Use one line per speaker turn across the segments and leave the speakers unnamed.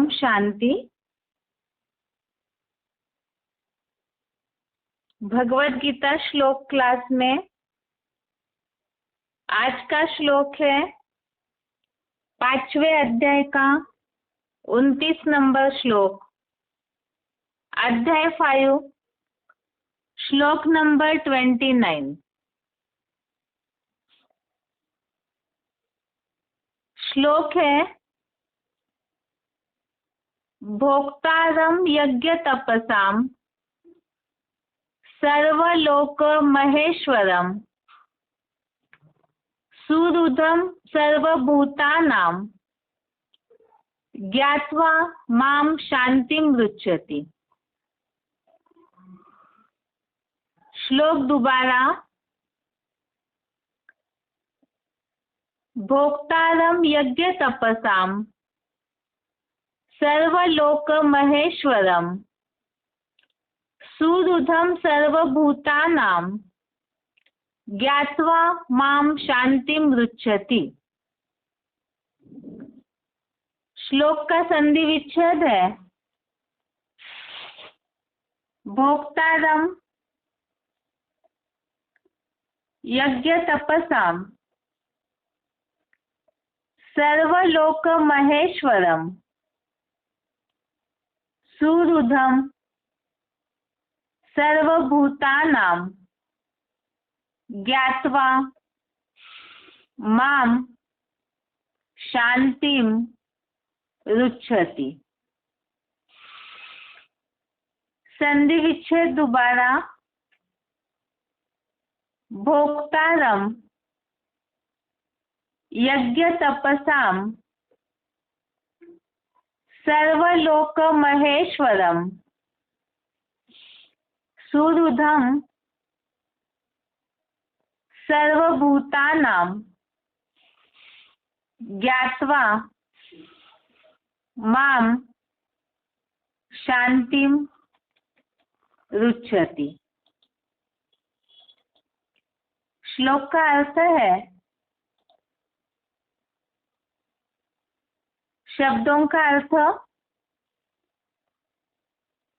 ओम शांति। भगवत गीता श्लोक क्लास में आज का श्लोक है 5वें अध्याय का 29 नंबर श्लोक, अध्याय 5, श्लोक नंबर 29। श्लोक है भोक्तारं यज्ञ तपसाम सर्वलोक महेश्वरम सुहृदं सर्वभूतानां ज्ञात्वा मां शांतिं पृच्छति। श्लोक दोबारा, भोक्तारं यज्ञ तपसाम सर्वलोक महेश्वरम सुहृदं सर्वभूतानां ज्ञात्वा मां शांतिं पृच्छति। श्लोक का संधि विच्छेद है भोक्तारं यज्ञ तपसाम सर्वलोक महेश्वरम सुहृदं सर्वभूतानां ज्ञात्वा मां शांतिं पृच्छति। संधि विच्छेद दोबारा, भोक्तारं यज्ञ तपसाम सर्वलोक महेश्वरम सुहृदं सर्वभूतानां ज्ञात्वा मां शांतिं पृच्छति। श्लोक का अर्थ है शब्दों का अर्थ,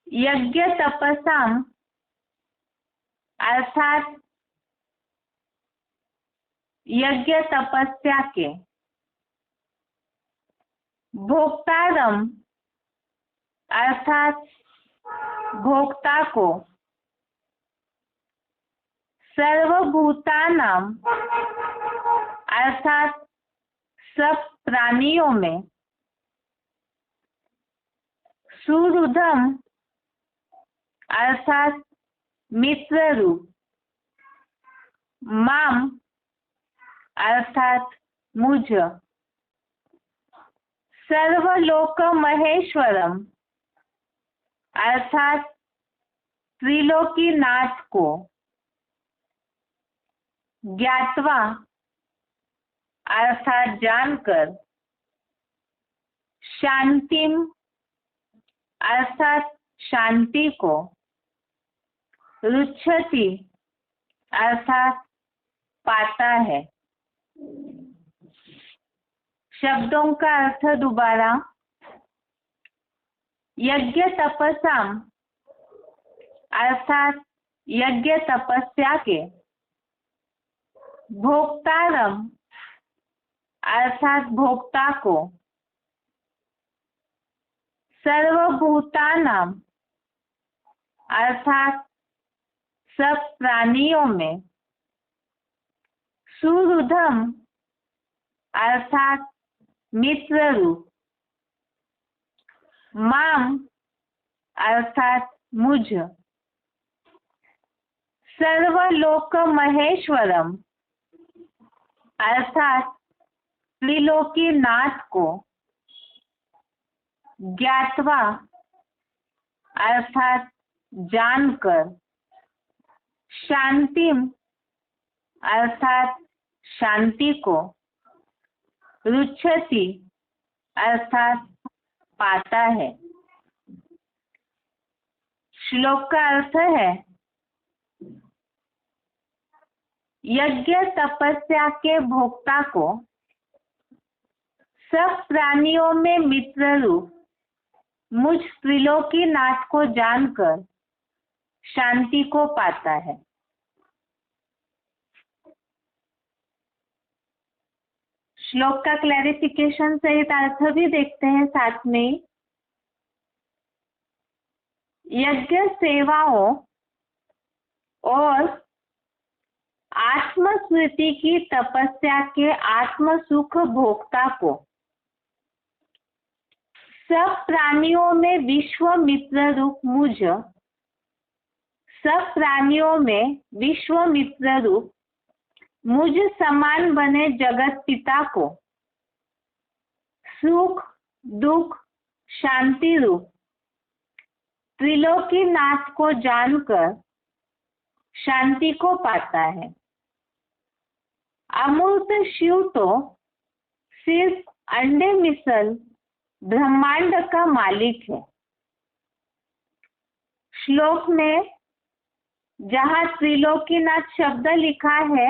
यज्ञ तपसाम अर्थात यज्ञ तपस्या के, भोक्तारं अर्थात भोक्ता को, सर्वभूतानां अर्थात सब प्राणियों में, सुहृदं अर्थात मित्र रूप, मां अर्थात मुझ, सर्वलोक महेश्वरम अर्थात त्रिलोकीनाथ को, ज्ञात्वा अर्थात जानकर, शांतिम अर्थात शांति को, पृच्छति अर्थात पाता है। शब्दों का अर्थ दोबारा, यज्ञ तपसाम अर्थात यज्ञ तपस्या के, भोक्तारं अर्थात भोक्ता को, सर्वभूतानां अर्थात सब प्राणियों में, सुहृदं अर्थात मित्र रूप, मां अर्थात मुझ, सर्वलोक महेश्वरम अर्थात त्रिलोकीनाथ को, ज्ञात्वा अर्थात जानकर, शांतिम अर्थात शांति को, पृच्छति अर्थात पाता है। श्लोक का अर्थ है यज्ञ तपस्या के भोक्ता को सब प्राणियों में मित्र रूप मुझ त्रिलोकीनाथ को जानकर शांति को पाता है। श्लोक का क्लैरिफिकेशन सहित अर्थ भी देखते हैं साथ में। यज्ञ सेवाओं और आत्मस्मृति की तपस्या के आत्म सुख भोक्ता को सब प्राणियों में विश्वामित्र रूप मुझ समान बने जगत पिता को सुख दुख शांति रूप त्रिलोकीनाथ को जानकर शांति को पाता है। अमूर्त शिव तो सिर्फ अंडे मिसल ब्रह्मांड का मालिक है। श्लोक में जहाँ त्रिलोकीनाथ शब्द लिखा है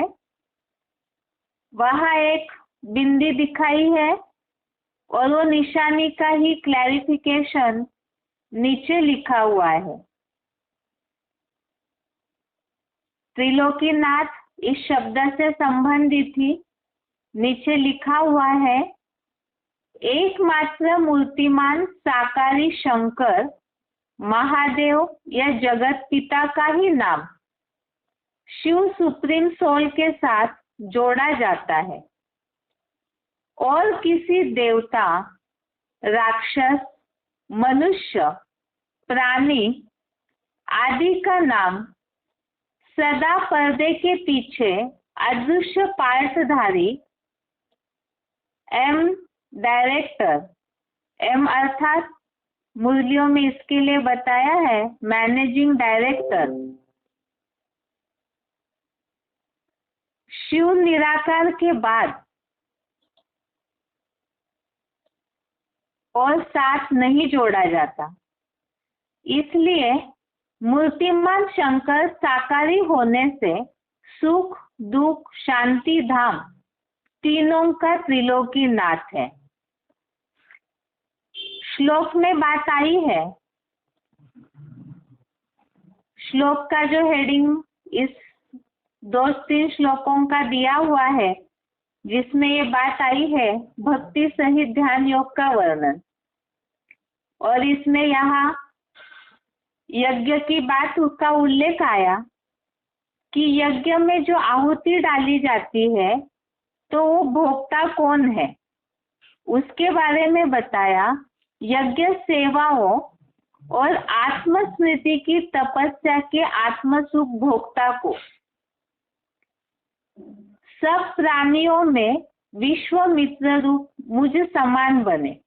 वहाँ एक बिंदी दिखाई है और वो निशानी का ही क्लैरिफिकेशन नीचे लिखा हुआ है। त्रिलोकीनाथ इस शब्द से संबंधित ही नीचे लिखा हुआ है, एकमात्र मूर्तिमान साकारी शंकर महादेव या जगत पिता का ही नाम शिव सुप्रीम सोल के साथ जोड़ा जाता है और किसी देवता, राक्षस, मनुष्य, प्राणी आदि का नाम सदा पर्दे के पीछे अदृश्य पार्टधारी एम डायरेक्टर, एम अर्थात मुरलियों में इसके लिए बताया है मैनेजिंग डायरेक्टर, शिव निराकार के बाद और साथ नहीं जोड़ा जाता। इसलिए मूर्तिमान शंकर साकारी होने से सुख दुख शांति धाम तीनों का त्रिलोकीनाथ है। श्लोक में बात आई है, श्लोक का जो हेडिंग इस 2-3 श्लोकों का दिया हुआ है जिसमें ये बात आई है भक्ति सहित ध्यान योग का वर्णन, और इसमें यहाँ यज्ञ की बात का उल्लेख आया कि यज्ञ में जो आहुति डाली जाती है तो वो भोक्ता कौन है उसके बारे में बताया। यज्ञ सेवाओं और आत्मस्मृति की तपस्या के आत्म सुख भोक्ता को सब प्राणियों में विश्वामित्र रूप मुझ समान बने।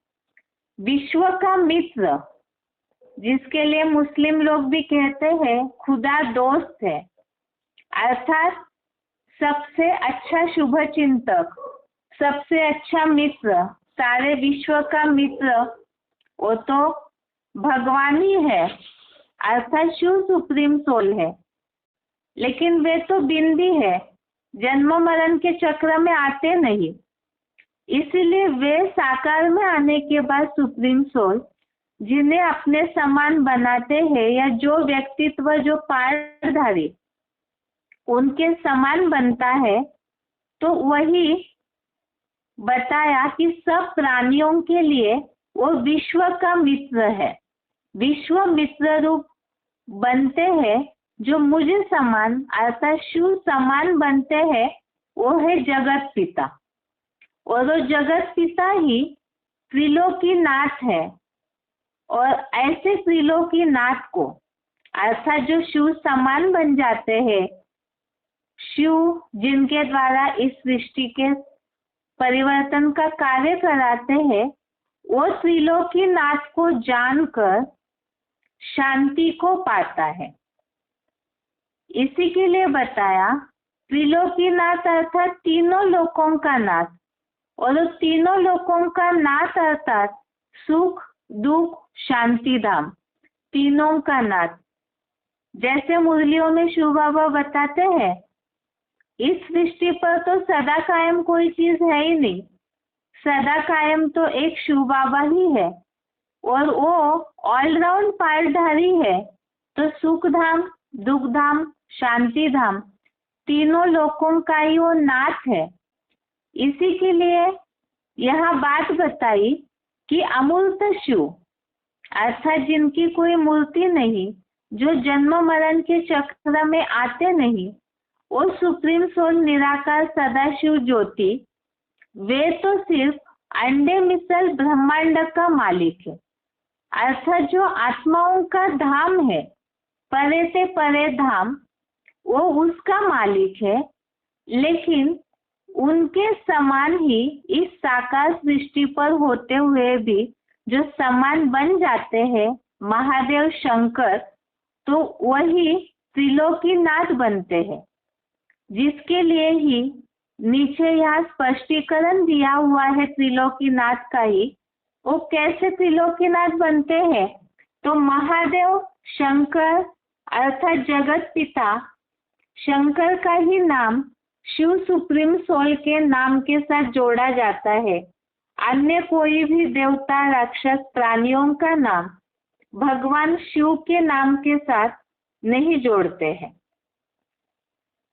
विश्व का मित्र जिसके लिए मुस्लिम लोग भी कहते हैं खुदा दोस्त है, अर्थात सबसे अच्छा शुभ चिंतक, सबसे अच्छा मित्र, सारे विश्व का मित्र वो तो भगवान ही है, अर्थात शिव सुप्रीम सोल है। लेकिन वे तो बिंदी है, जन्म मरण के चक्र में आते नहीं, इसलिए वे साकार में आने के बाद सुप्रीम सोल जिन्हें अपने समान बनाते हैं या जो व्यक्तित्व जो पार्टधारी उनके समान बनता है, तो वही बताया कि सब प्राणियों के लिए वो विश्व का मित्र है। विश्व मित्र रूप बनते हैं जो मुझे समान अर्थात शिव समान बनते हैं, वो है जगत पिता, और वो जगत पिता ही त्रिलोकीनाथ है। और ऐसे त्रिलोकीनाथ को अर्थात जो शिव समान बन जाते हैं, शिव जिनके द्वारा इस सृष्टि के परिवर्तन का कार्य कराते हैं, वो त्रिलोकीनाथ को जानकर शांति को पाता है। इसी के लिए बताया त्रिलोकीनाथ अर्थात तीनों लोकों का नाथ, और तीनों लोकों का नाथ अर्थात सुख दुख शांति धाम तीनों का नाथ। जैसे मुरलियों में शिव बाबा बताते हैं, इस सृष्टि पर तो सदा कायम कोई चीज है ही नहीं, सदा कायम तो एक शिव बाबा ही है। और वो ऑलराउंड पारधारी है, तो सुख धाम, दुख धाम, शांति धाम तीनों लोकों का ही वो नाथ है। इसी के लिए यह बात बताई कि अमूर्त शिव अर्थात जिनकी कोई मूर्ति नहीं, जो जन्म मरण के चक्र में आते नहीं, और सुप्रीम सोल निराकार सदाशिव ज्योति, वे तो सिर्फ अंडे मिसल ब्रह्मांड का मालिक है, अर्थात जो आत्माओं का धाम है, परे से परे धाम, वो उसका मालिक है। लेकिन उनके समान ही इस साकार सृष्टि पर होते हुए भी जो समान बन जाते हैं महादेव शंकर, तो वही त्रिलोकीनाथ बनते हैं, जिसके लिए ही नीचे यहाँ स्पष्टीकरण दिया हुआ है त्रिलोकीनाथ का ही। वो कैसे त्रिलोकीनाथ बनते हैं? तो महादेव शंकर अर्थात जगत पिता शंकर का ही नाम शिव सुप्रीम सोल के नाम के साथ जोड़ा जाता है। अन्य कोई भी देवता, राक्षस, प्राणियों का नाम भगवान शिव के नाम के साथ नहीं जोड़ते हैं।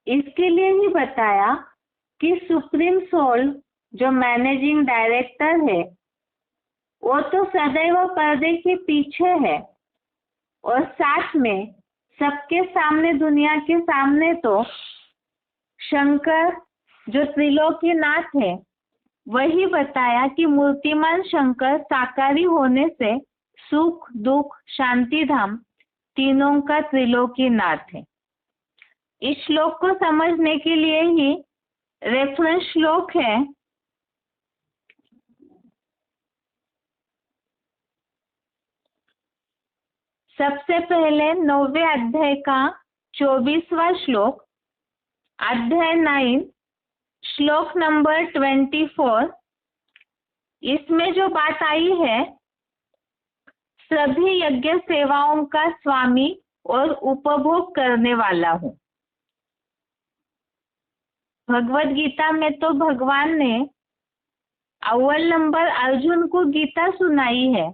इसके लिए ही बताया कि सुप्रीम सोल जो मैनेजिंग डायरेक्टर है, वो तो सदैव पर्दे के पीछे है, और साथ में सबके सामने, दुनिया के सामने तो शंकर जो त्रिलोकीनाथ है, वही बताया कि मूर्तिमान शंकर साकारी होने से सुख, दुख, शांति धाम तीनों का त्रिलोकीनाथ है। इस श्लोक को समझने के लिए ही रेफरेंस श्लोक है सबसे पहले 9वें अध्याय का 24वां श्लोक, अध्याय 9 श्लोक नंबर 24। इसमें जो बात आई है, सभी यज्ञ सेवाओं का स्वामी और उपभोग करने वाला हूँ। भगवत गीता में तो भगवान ने अव्वल नंबर अर्जुन को गीता सुनाई है,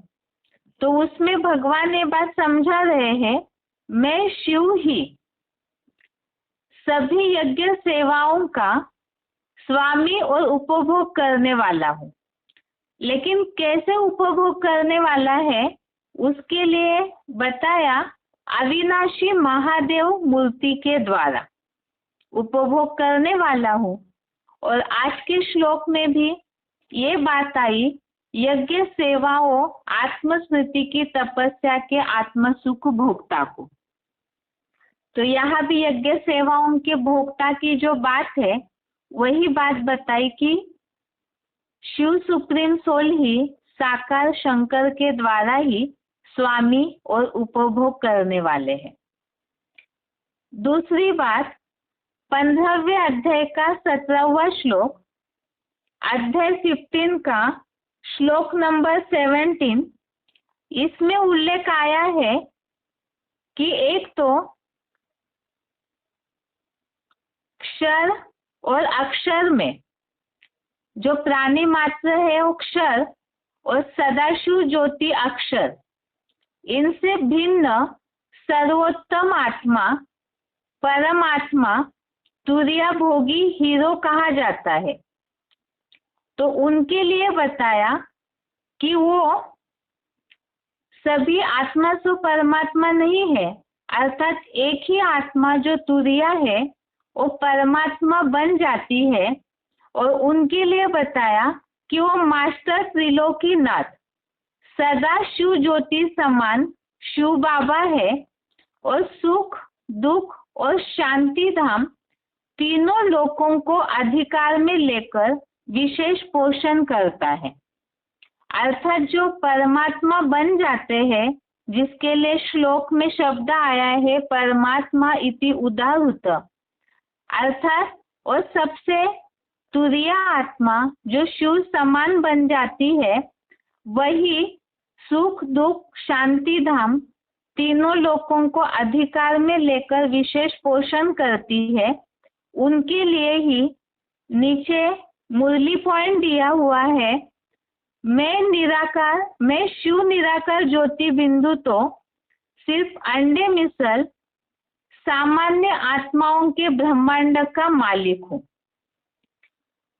तो उसमें भगवान ये बात समझा रहे हैं, मैं शिव ही सभी यज्ञ सेवाओं का स्वामी और उपभोग करने वाला हूँ। लेकिन कैसे उपभोग करने वाला है, उसके लिए बताया अविनाशी महादेव मूर्ति के द्वारा उपभोग करने वाला हूँ। और आज के श्लोक में भी ये बात आई, यज्ञ सेवाओं आत्मस्मृति की तपस्या के आत्म सुख भोक्ता को। तो यहाँ भी यज्ञ सेवाओं के भोक्ता की जो बात है, वही बात बताई कि शिव सुप्रीम सोल ही साकार शंकर के द्वारा ही स्वामी और उपभोग करने वाले हैं। दूसरी बात 15वें अध्याय का 17वां श्लोक, अध्याय 15 का श्लोक नंबर 17, इसमें उल्लेख आया है कि एक तो क्षर और अक्षर में जो प्राणी मात्र है वो क्षर, और सदाशिव ज्योति अक्षर, इनसे भिन्न सर्वोत्तम आत्मा परमात्मा तुर्या भोगी हीरो कहा जाता है। तो उनके लिए बताया कि वो सभी आत्मा सो परमात्मा नहीं है, अर्थात एक ही आत्मा जो तुर्या है वो परमात्मा बन जाती है। और उनके लिए बताया कि वो मास्टर त्रिलोकीनाथ सदा शिव ज्योति समान शिव बाबा है, और सुख, दुख और शांति धाम तीनों लोकों को अधिकार में लेकर विशेष पोषण करता है। अर्थात जो परमात्मा बन जाते हैं, जिसके लिए श्लोक में शब्द आया है परमात्मा इति उदाहृत, अर्थात और सबसे तुर्या आत्मा जो शिव समान बन जाती है, वही सुख, दुख, शांति धाम तीनों लोकों को अधिकार में लेकर विशेष पोषण करती है। उनके लिए ही नीचे मुरली पॉइंट दिया हुआ है मैं शिव निराकार ज्योति बिंदु तो सिर्फ अंडे मिसल सामान्य आत्माओं के ब्रह्मांड का मालिक हूँ।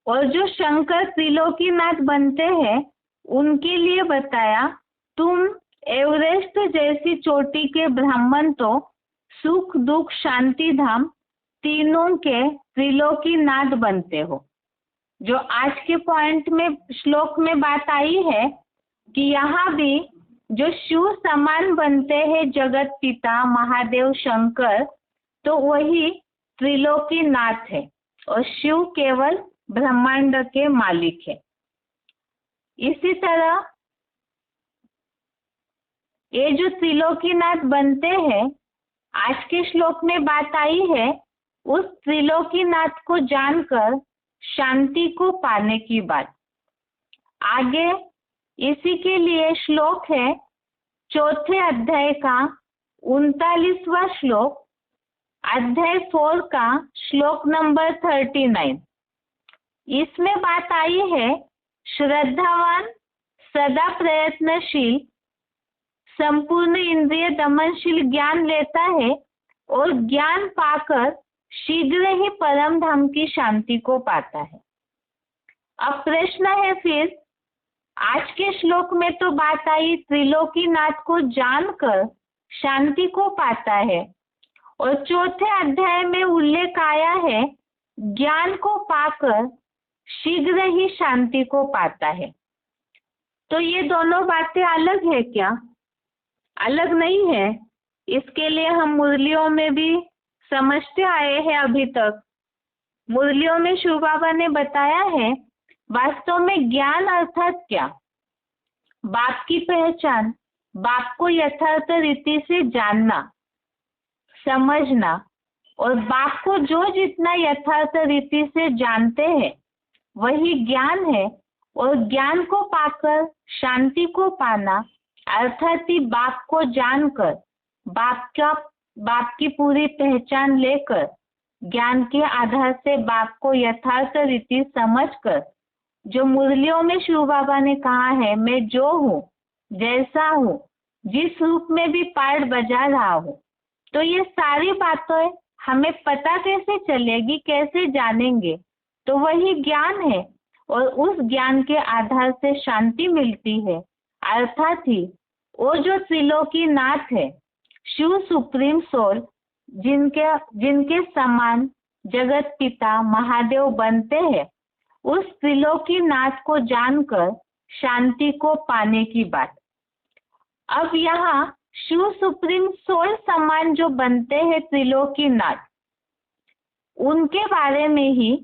और जो शंकर त्रिलोकीनाथ बनते हैं उनके लिए बताया, तुम एवरेस्ट जैसी चोटी के ब्राह्मण तो सुख दुख शांति धाम तीनों के त्रिलोकीनाथ बनते हो। जो आज के पॉइंट में श्लोक में बात आई है कि यहाँ भी जो शिव समान बनते हैं जगत पिता महादेव शंकर, तो वही त्रिलोकीनाथ है और शिव केवल ब्रह्मांड के मालिक है। इसी तरह ये जो त्रिलोकीनाथ बनते हैं, आज के श्लोक में बात आई है उस त्रिलोकीनाथ को जानकर शांति को पाने की बात। आगे इसी के लिए श्लोक है 4 अध्याय का 39वां श्लोक, अध्याय 4 का श्लोक नंबर 39। इसमें बात आई है, श्रद्धावान सदा प्रयत्नशील संपूर्ण इंद्रिय दमनशील ज्ञान लेता है और ज्ञान पाकर शीघ्र ही परम धाम की शांति को पाता है। अब प्रश्न है फिर, आज के श्लोक में तो बात आई त्रिलोकीनाथ को जानकर शांति को पाता है, और 4 अध्याय में उल्लेख आया है ज्ञान को पाकर शीघ्र ही शांति को पाता है। तो ये दोनों बातें अलग है क्या? अलग नहीं है। इसके लिए हम मुरलियों में भी समझते आए हैं। अभी तक मुरलियों में शिव बाबा ने बताया है वास्तव में ज्ञान अर्थात क्या? बाप की पहचान, बाप को यथार्थ रीति से जानना समझना, और बाप को जो जितना यथार्थ रीति से जानते हैं वही ज्ञान है। और ज्ञान को पाकर शांति को पाना अर्थात ही बाप को जानकर बाप की पूरी पहचान लेकर ज्ञान के आधार से बाप को यथार्थ रीति समझकर, जो मुरलियों में शिव बाबा ने कहा है, मैं जो हूँ जैसा हूँ जिस रूप में भी पार्ट बजा रहा हूँ, तो ये सारी बातें हमें पता कैसे चलेगी, कैसे जानेंगे? तो वही ज्ञान है और उस ज्ञान के आधार से शांति मिलती है। अर्थात ही वो जो त्रिलोकीनाथ है, शिव सुप्रीम सोल, जिनके समान जगत पिता महादेव बनते हैं, उस त्रिलोकीनाथ को जानकर शांति को पाने की बात। अब यहाँ शिव सुप्रीम सोल समान जो बनते हैं त्रिलोकीनाथ, उनके बारे में ही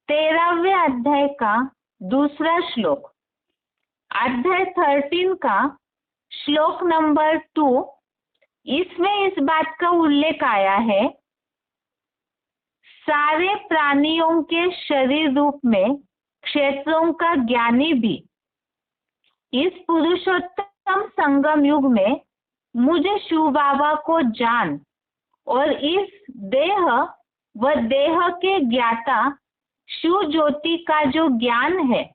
13वें अध्याय का दूसरा श्लोक, अध्याय 13 का श्लोक नंबर 2, इसमें इस बात का उल्लेख आया है, सारे प्राणियों के शरीर रूप में क्षेत्रों का ज्ञानी भी इस पुरुषोत्तम संगम युग में मुझे शिव बाबा को जान, और इस देह व देह के ज्ञाता शिव ज्योति का जो ज्ञान है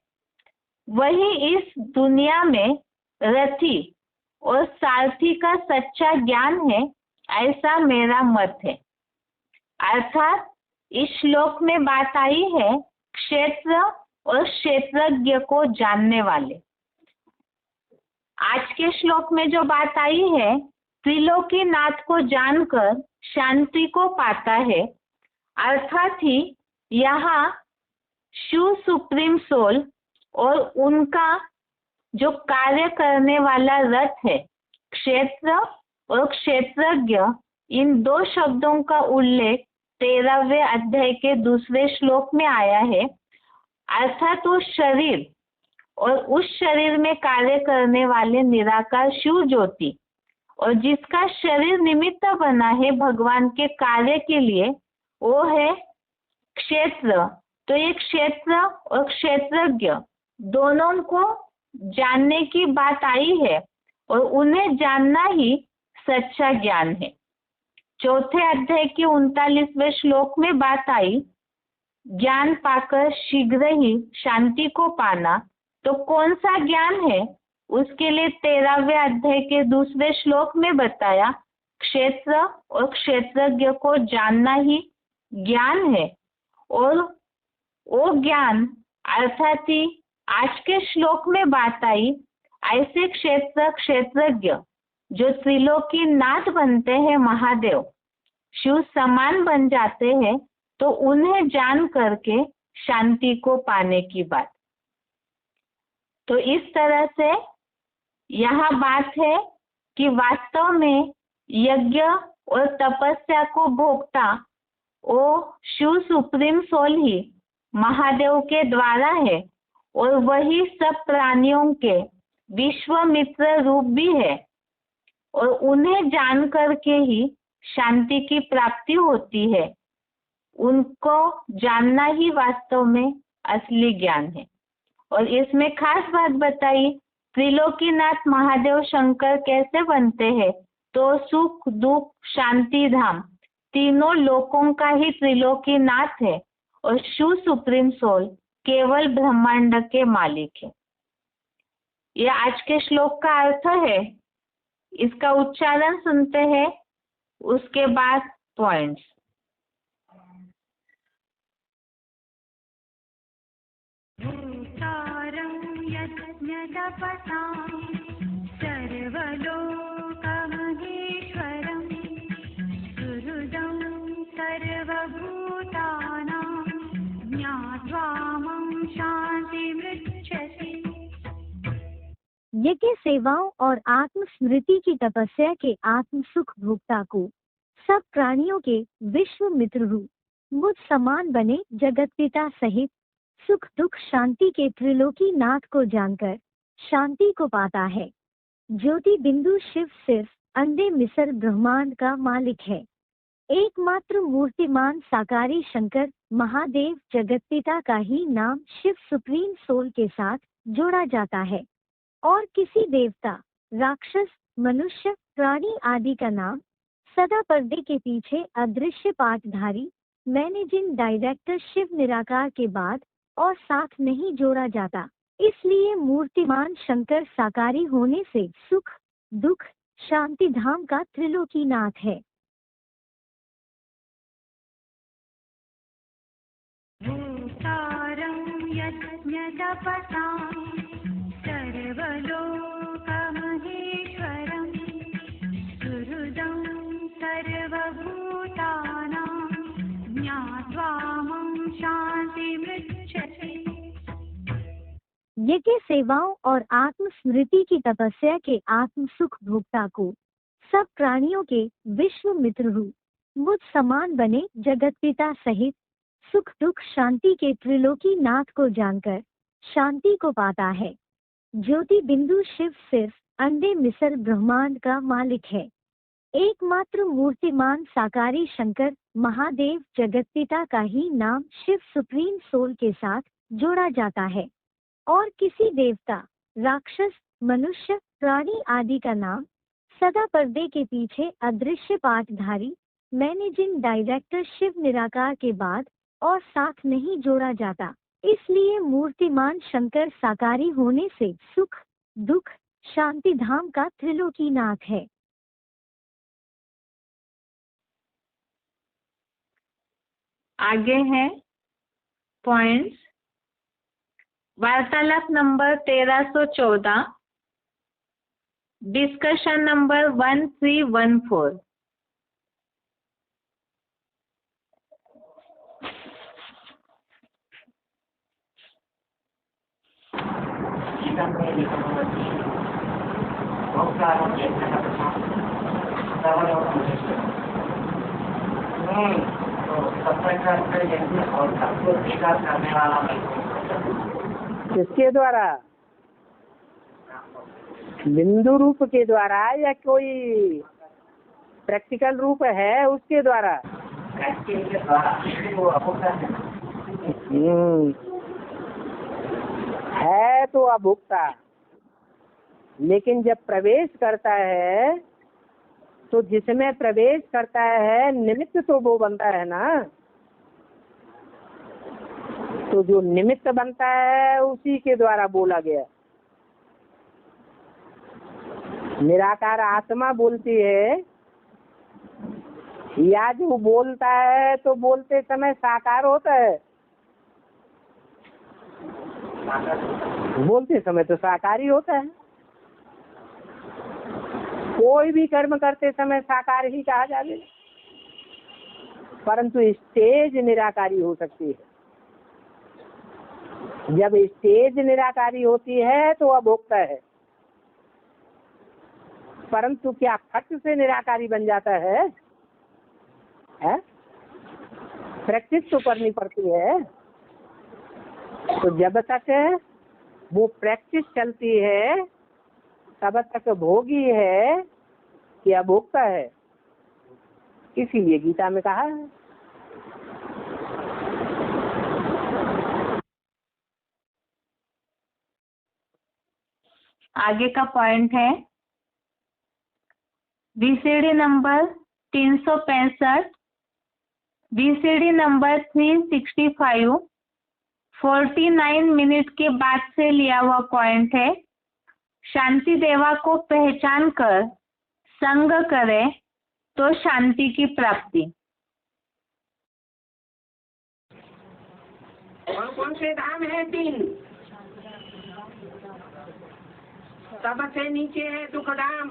वही इस दुनिया में रथी और सारथी का सच्चा ज्ञान है, ऐसा मेरा मत है। अर्थात इस श्लोक में बात आई है क्षेत्र और क्षेत्रज्ञ को जानने वाले। आज के श्लोक में जो बात आई है, त्रिलोकीनाथ को जानकर शांति को पाता है, अर्थात ही यहाँ शिव सुप्रीम सोल और उनका जो कार्य करने वाला रथ है क्षेत्र और क्षेत्रज्ञ, इन दो शब्दों का उल्लेख 13वें अध्याय के दूसरे श्लोक में आया है। अर्थात वो शरीर और उस शरीर में कार्य करने वाले निराकार शिव ज्योति, और जिसका शरीर निमित्त बना है भगवान के कार्य के लिए, वो है क्षेत्र। तो ये क्षेत्र और क्षेत्रज्ञ दोनों को जानने की बात आई है, और उन्हें जानना ही सच्चा ज्ञान है। 4 अध्याय के 39वें श्लोक में बात आई ज्ञान पाकर शीघ्र ही शांति को पाना, तो कौन सा ज्ञान है? उसके लिए 13वें अध्याय के दूसरे श्लोक में बताया, क्षेत्र और क्षेत्रज्ञ को जानना ही ज्ञान है। और वो ज्ञान अर्थात ही आज के श्लोक में बात आई, ऐसे क्षेत्र क्षेत्रज्ञ जो त्रिलोकी नाथ बनते हैं, महादेव शिव समान बन जाते हैं, तो उन्हें जान करके शांति को पाने की बात। तो इस तरह से यहाँ बात है कि वास्तव में यज्ञ और तपस्या को भोगता वो शिव सुप्रीम सोल ही महादेव के द्वारा है, और वही सब प्राणियों के विश्वामित्र रूप भी है, और उन्हें जान करके ही शांति की प्राप्ति होती है। उनको जानना ही वास्तव में असली ज्ञान है। और इसमें खास बात बताई, त्रिलोकीनाथ महादेव शंकर कैसे बनते हैं? तो सुख दुख शांति धाम तीनों लोकों का ही त्रिलोकीनाथ है, और शिव सुप्रीम सोल केवल ब्रह्मांड के मालिक है। यह आज के श्लोक का अर्थ है। इसका उच्चारण सुनते हैं, उसके बाद पॉइंट्स।
यज्ञ सेवाओं और आत्म स्मृति की तपस्या के आत्म सुख भोक्ता को सब प्राणियों के विश्व मित्र रूप मुझ समान बने जगत पिता सहित सुख दुख शांति के त्रिलोकी नाथ को जानकर शांति को पाता है। ज्योति बिंदु शिव सिर्फ अंडे मिसर ब्रह्मांड का मालिक है। एकमात्र मूर्तिमान साकारी शंकर महादेव जगत पिता का ही नाम शिव सुप्रीम सोल के साथ जोड़ा जाता है, और किसी देवता राक्षस मनुष्य प्राणी आदि का नाम सदा पर्दे के पीछे अदृश्य पाठधारी मैनेजिंग डायरेक्टर शिव निराकार के बाद और साथ नहीं जोड़ा जाता। इसलिए मूर्तिमान शंकर साकारी होने से सुख दुख शांति धाम का त्रिलोकी नाथ है। यज्ञ सेवाओं और आत्म स्मृति की तपस्या के आत्म सुख भोक्ता को सब प्राणियों के विश्व मित्र रूप मुझ समान बने जगत पिता सहित सुख दुख शांति के त्रिलोकी नाथ को जानकर शांति को पाता है। ज्योति बिंदु शिव सिर्फ अंडे मिसर ब्रह्मांड का मालिक है। एकमात्र मूर्तिमान साकारी शंकर महादेव जगत पिता का ही नाम शिव सुप्रीम सोल के साथ जोड़ा जाता है, और किसी देवता राक्षस मनुष्य प्राणी आदि का नाम सदा पर्दे के पीछे अदृश्य पाठधारी मैनेजिंग डायरेक्टर शिव निराकार के बाद और साथ नहीं जोड़ा जाता। इसलिए मूर्तिमान शंकर साकारी होने से सुख दुख शांति धाम का त्रिलोकी नाथ है।
आगे है पॉइंट्स। वार्तालाप नंबर 1314, डिस्कशन नंबर 1314।
किसके द्वारा? बिंदु रूप के द्वारा या कोई प्रैक्टिकल रूप है उसके द्वारा? है तो अभुक्ता, लेकिन जब प्रवेश करता है तो जिसमें प्रवेश करता है निमित्त तो वो बनता है ना। तो जो निमित्त बनता है उसी के द्वारा बोला गया। निराकार आत्मा बोलती है या जो बोलता है तो बोलते समय साकार होता है, बोलते समय तो साकार ही होता है। कोई भी कर्म करते समय साकार ही कहा जाए, परंतु स्टेज निराकारी हो सकती है। जब स्टेज निराकारी होती है तो अभोक्ता है, परंतु क्या फट से निराकारी बन जाता है? प्रैक्टिस तो करनी पड़ती है। तो जब तक वो प्रैक्टिस चलती है तब तक भोगी है कि अभोक्ता है। इसीलिए गीता में कहा है।
आगे का पॉइंट है BCD number 365, BCD number 365 49 minute के बाद से लिया हुआ पॉइंट है। शांति देवा को पहचान कर संग करे तो शांति की प्राप्ति।
कौन से धाम है? 3। सबसे नीचे है दुख धाम,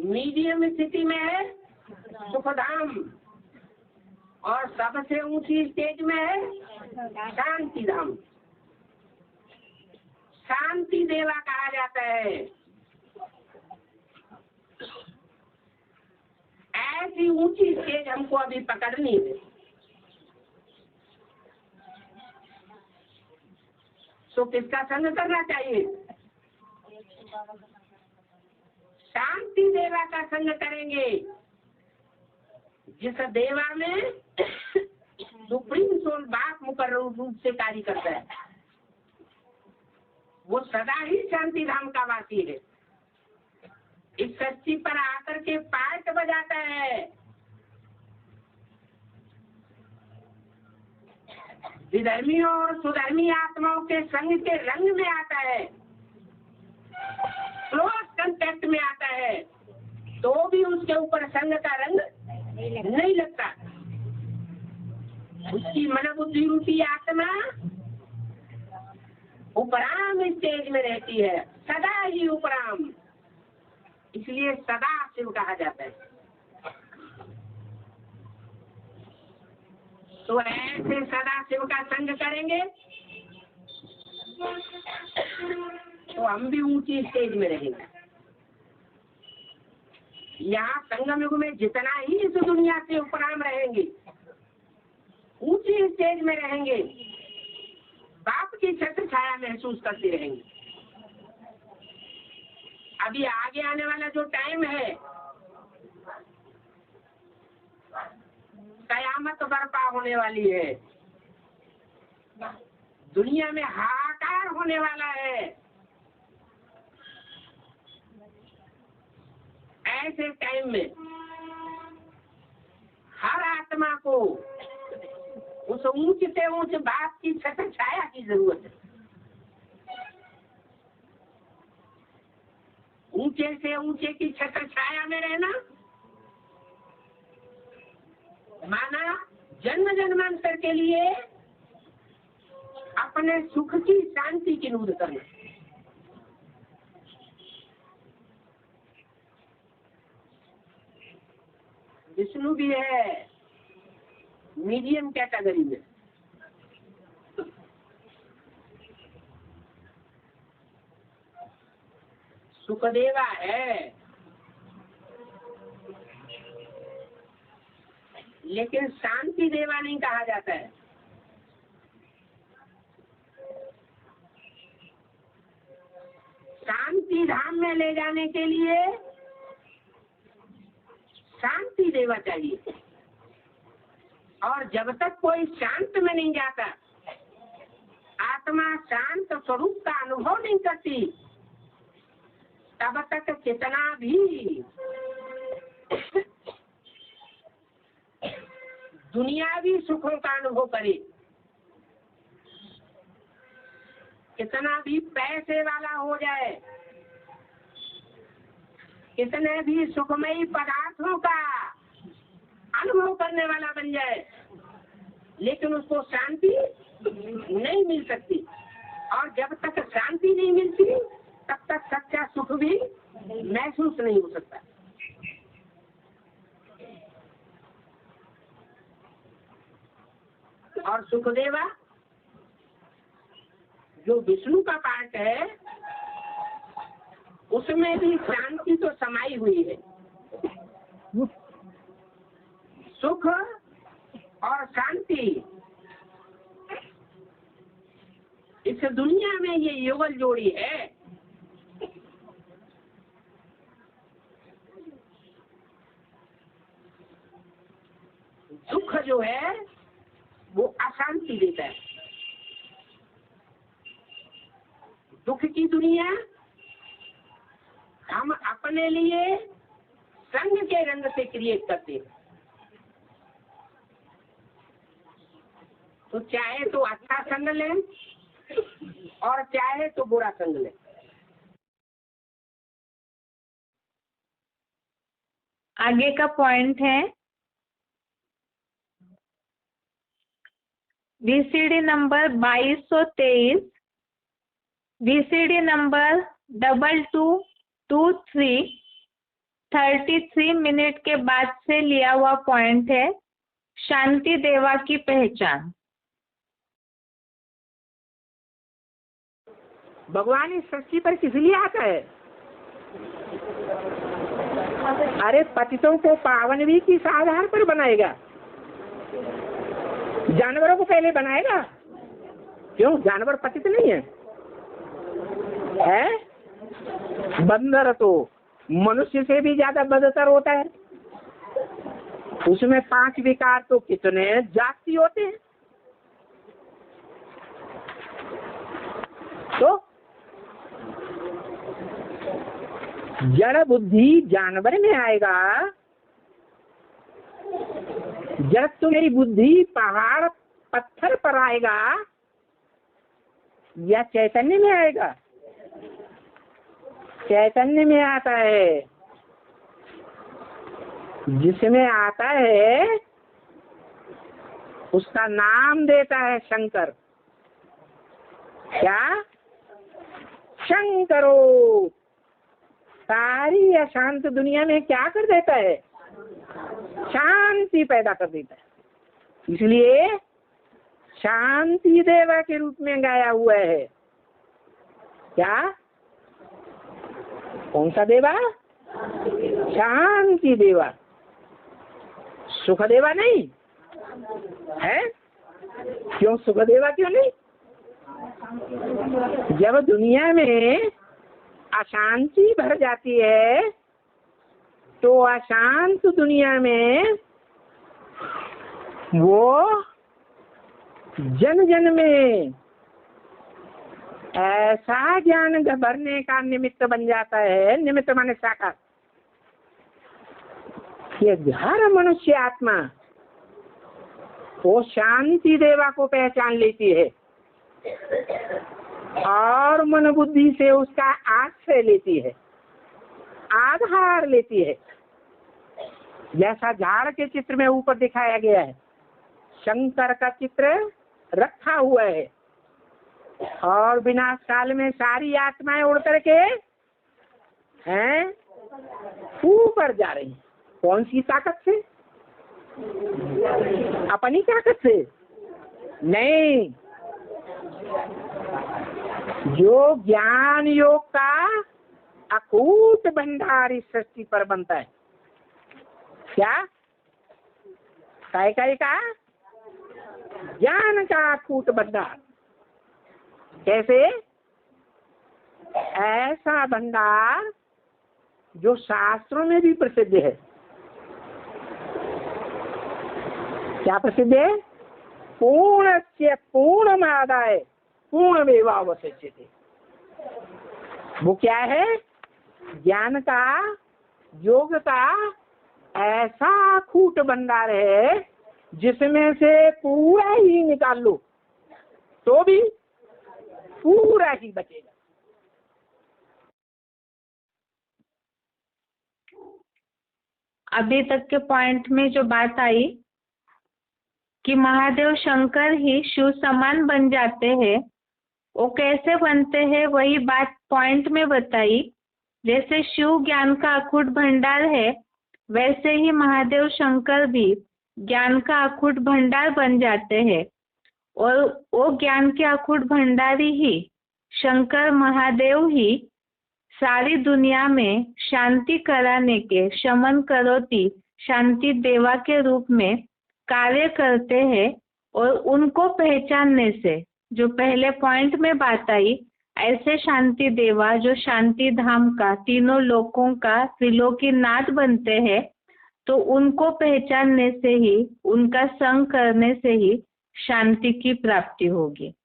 मीडियम स्थिति में है सुख धाम, और सबसे ऊंची स्टेज में है शांति धाम। शांति देवा कहा जाता है। ऐसी ऊंची स्टेज हमको अभी पकड़नी है। तो किसका संग करना चाहिए? शांति देवा का संग करेंगे, जिस देवा में सुप्रीम सोल बाप मुकर्रर रूप से कार्य करता है। वो सदा ही शांति धाम का वासी है। इस सच्ची पर आकर के पार्ट बजाता है। विधर्मियों और सुधर्मी आत्माओं के संग के रंग में आता है, क्लोज कांटेक्ट में आता है, तो भी उसके ऊपर संग का रंग नहीं लगता। उसकी मन बुद्धि रूपी आत्मा उपराम स्टेज में रहती है, सदा ही उपराम। इसलिए सदा शिव कहा जाता है। तो ऐसे सदा शिव का संग करेंगे तो हम भी ऊंची स्टेज में रहेंगे। यहाँ संगम युग में जितना ही इस दुनिया से उपराम रहेंगे, ऊंची स्टेज में रहेंगे, बाप की छत्र छाया महसूस करते रहेंगे। अभी आगे आने वाला जो टाइम है, कयामत बर्पा होने वाली है, दुनिया में हाहाकार होने वाला है। ऐसे टाइम में हर आत्मा को उस ऊंच से ऊंच बाप की छत्र छाया की जरूरत है। ऊंचे से ऊंचे की छत्र छाया में रहना माना जन्म जन्मांतर के लिए अपने सुख की शांति की नूर करना। विष्णु भी है मीडियम कैटेगरी में। सुखदेवा है, लेकिन शांति देवा नहीं कहा जाता है। शांति धाम में ले जाने के लिए शांति देवा चाहिए, और जब तक कोई शांत में नहीं जाता, आत्मा शांत स्वरूप का अनुभव नहीं करती, तब तक कितना भी दुनियावी सुखों का अनुभव करे, कितना भी पैसे वाला हो जाए, कितने भी सुखमयी पदार्थों का अनुभव करने वाला बन जाए, लेकिन उसको शांति नहीं मिल सकती। और जब तक शांति नहीं मिलती तब तक सच्चा सुख भी महसूस नहीं हो सकता। और सुखदेवा जो विष्णु का पार्ट है उसमें भी शांति तो समाई हुई है। सुख और शांति इस दुनिया में ये युगल जोड़ी है। सुख जो है वो अशांति देता है, दुख की दुनिया हम अपने लिए संग के रंग से क्रिएट करते हैं। तो चाहे तो अच्छा संग लें और चाहे तो बुरा संग लें।
आगे का पॉइंट है VCD number 2223, VCD number 2223 minute के बाद से लिया हुआ पॉइंट है शांति देवा की पहचान।
भगवान इस सृष्टि पर किस लिए आता है? अरे पतितों को पावन भी किस आधार पर बनाएगा? जानवरों को पहले बनाएगा। क्यों? जानवर पतित नहीं है, बंदर तो मनुष्य से भी ज्यादा बदतर होता है। उसमें 5 विकार तो कितने जाति होते हैं। तो जड़ बुद्धि जानवर में आएगा, जब तुम्हारी बुद्धि पहाड़ पत्थर पर आएगा या चैतन्य में आएगा? चैतन्य में आता है। जिसमें आता है उसका नाम देता है शंकर। क्या? शंकरो। सारी अशांत दुनिया में क्या कर देता है? शांति पैदा कर देता है। इसलिए शांति देवा के रूप में गाया हुआ है। क्या? कौन सा देवा? शांति देवा। सुख देवा नहीं है। क्यों सुख देवा क्यों नहीं? जब दुनिया में अशांति भर जाती है तो अशांत दुनिया में वो जन जन में ऐसा ज्ञान भरने का निमित्त बन जाता है। निमित्त माने साकार। कि हर मनुष्य आत्मा वो शांति देवा को पहचान लेती है और मन बुद्धि से उसका आश्रय लेती है, आधार लेती है। जैसा झाड़ के चित्र में ऊपर दिखाया गया है, शंकर का चित्र रखा हुआ है और विनाश काल में सारी आत्माएं उड़ करके हैं ऊपर जा रही हैं। कौन सी ताकत से? अपनी ताकत से नहीं। जो ज्ञान योग का अकूट भंडार इस सृष्टि पर बनता है। क्या? काय का ज्ञान का अकूट भंडार। कैसे? ऐसा भंडार जो शास्त्रों में भी प्रसिद्ध है। क्या प्रसिद्ध है? पूर्णस्य पूर्णमादाय पूर्णमेवावशिष्यते। वो क्या है? ज्ञान का, योग का ऐसा अकूट भंडार है जिसमें से पूरा ही निकाल लो तो भी पूरा ही बचेगा।
अभी तक के पॉइंट में जो बात आई कि महादेव शंकर ही शिव समान बन जाते हैं, वो कैसे बनते हैं वही बात पॉइंट में बताई। जैसे शिव ज्ञान का अखूट भंडार है, वैसे ही महादेव शंकर भी ज्ञान का अखूट भंडार बन जाते हैं, और वो ज्ञान के अखूट भंडारी ही शंकर महादेव ही सारी दुनिया में शांति कराने के शमन करोति शांति देवा के रूप में कार्य करते हैं। और उनको पहचानने से, जो पहले पॉइंट में बात आई, ऐसे शांति देवा जो शांति धाम का तीनों लोकों का त्रिलोकीनाथ बनते हैं, तो उनको पहचानने से ही, उनका संग करने से ही शांति की प्राप्ति होगी।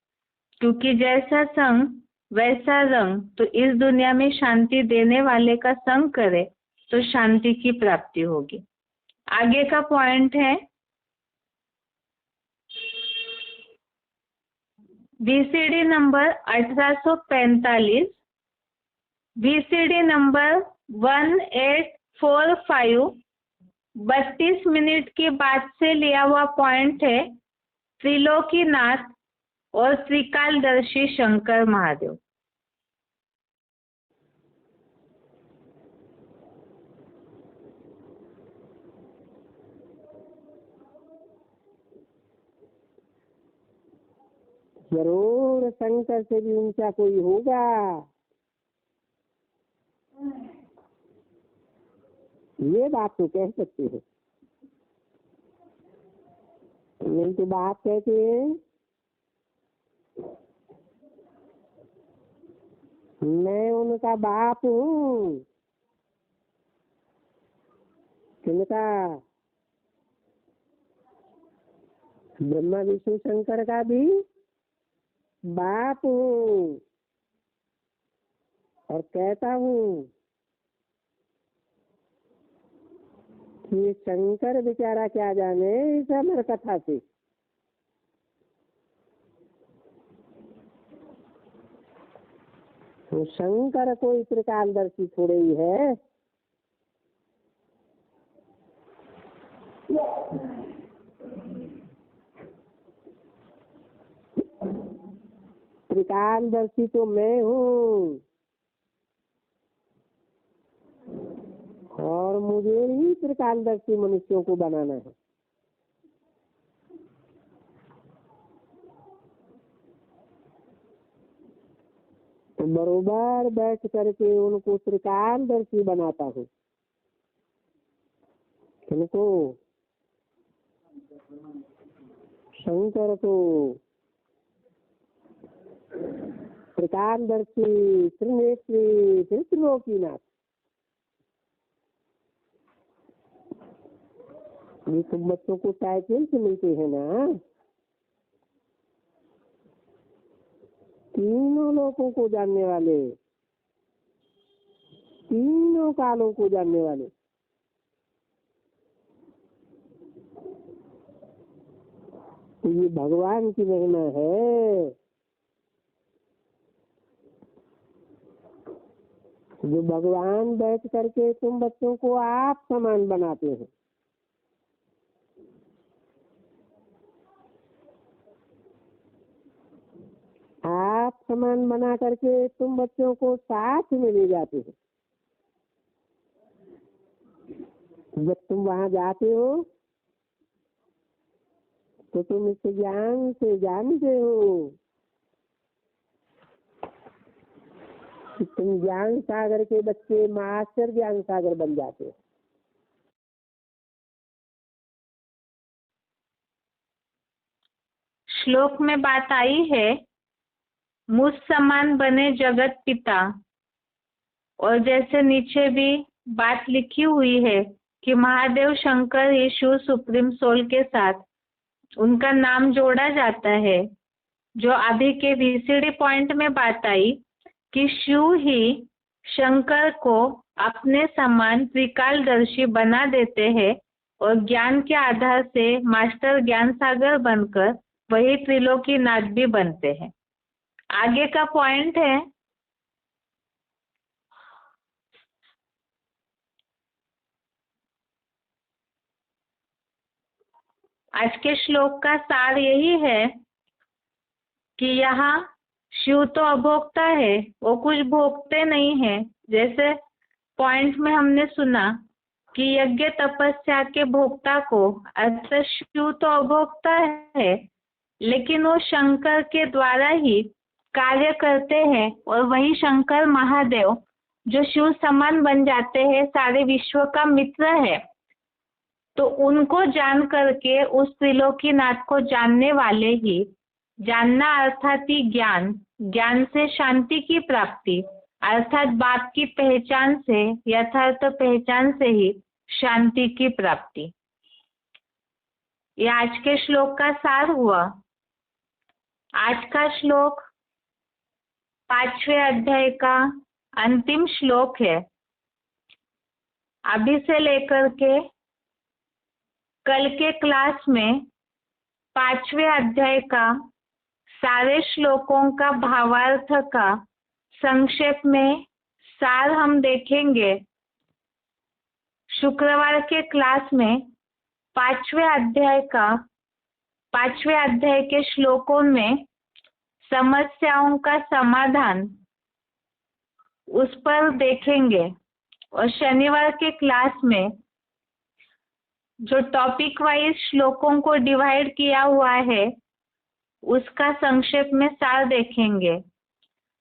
क्योंकि जैसा संग वैसा रंग, तो इस दुनिया में शांति देने वाले का संग करे तो शांति की प्राप्ति होगी। आगे का पॉइंट है VCD number 1845, VCD number 1845, 32 minute की बात से लिया हुआ पॉइंट है त्रिलोकीनाथ और त्रिकालदर्शी शंकर महादेव।
जरूर शंकर से भी ऊंचा कोई होगा। ये बात तो कह सकते हो, नहीं तो बात कहते हैं मैं उनका बाप हूँ। किनका? ब्रह्मा विष्णु शंकर का भी बाप हूँ। और कहता हूँ कि शंकर बेचारा क्या जाने इस अमर कथा से। तो शंकर कोई त्रिकालदर्शी थोड़े ही है। त्रिकालदर्शी तो मैं हूँ, और मुझे ही त्रिकालदर्शी मनुष्यों को बनाना है। तो बरोबर बैठ करके उनको त्रिकालदर्शी बनाता हूँ। किनको? शंकर को त्रिकालदर्शी त्रिनेत्री त्रिलोकीनाथ। ये सब बच्चों को टाइटल से मिलते हैं ना, तीनों लोगों को जानने वाले, तीनों कालों को जानने वाले। तो ये भगवान की महिमा है, जो भगवान बैठ करके तुम बच्चों को आप समान बनाते हैं। आप समान बना करके तुम बच्चों को साथ में ले जाते हो। जब तुम वहां जाते हो तो तुम इस ज्ञान से जानते हो कि तुम ज्ञान सागर के बच्चे मास्टर ज्ञान सागर बन जाते हो।
श्लोक में बात आई है मुझ समान बने जगत पिता, और जैसे नीचे भी बात लिखी हुई है कि महादेव शंकर ही शिव सुप्रीम सोल के साथ उनका नाम जोड़ा जाता है। जो अभी के VCD पॉइंट में बात आई कि शिव ही शंकर को अपने समान त्रिकालदर्शी बना देते हैं, और ज्ञान के आधार से मास्टर ज्ञान सागर बनकर वही त्रिलोकीनाथ भी बनते हैं। आगे का पॉइंट है, आज के श्लोक का सार यही है कि यहाँ शिव तो अभोक्ता है, वो कुछ भोगते नहीं है। जैसे पॉइंट में हमने सुना कि यज्ञ तपस्या के भोक्ता को अर्थात शिव तो अभोक्ता है, लेकिन वो शंकर के द्वारा ही कार्य करते हैं और वही शंकर महादेव जो शिव समान बन जाते हैं, सारे विश्व का मित्र है। तो उनको जान करके उस त्रिलोकीनाथ को जानने वाले ही, जानना अर्थात ही ज्ञान, ज्ञान से शांति की प्राप्ति अर्थात बाप की पहचान से, यथार्थ पहचान से ही शांति की प्राप्ति। ये आज के श्लोक का सार हुआ। आज का श्लोक 5वें अध्याय का अंतिम श्लोक है। अभी से लेकर के कल के क्लास में 5वें अध्याय का सारे श्लोकों का भावार्थ का संक्षेप में सार हम देखेंगे। शुक्रवार के क्लास में 5वें अध्याय के श्लोकों में समस्याओं का समाधान उस पर देखेंगे और शनिवार के क्लास में जो टॉपिक वाइज श्लोकों को डिवाइड किया हुआ है उसका संक्षेप में सार देखेंगे।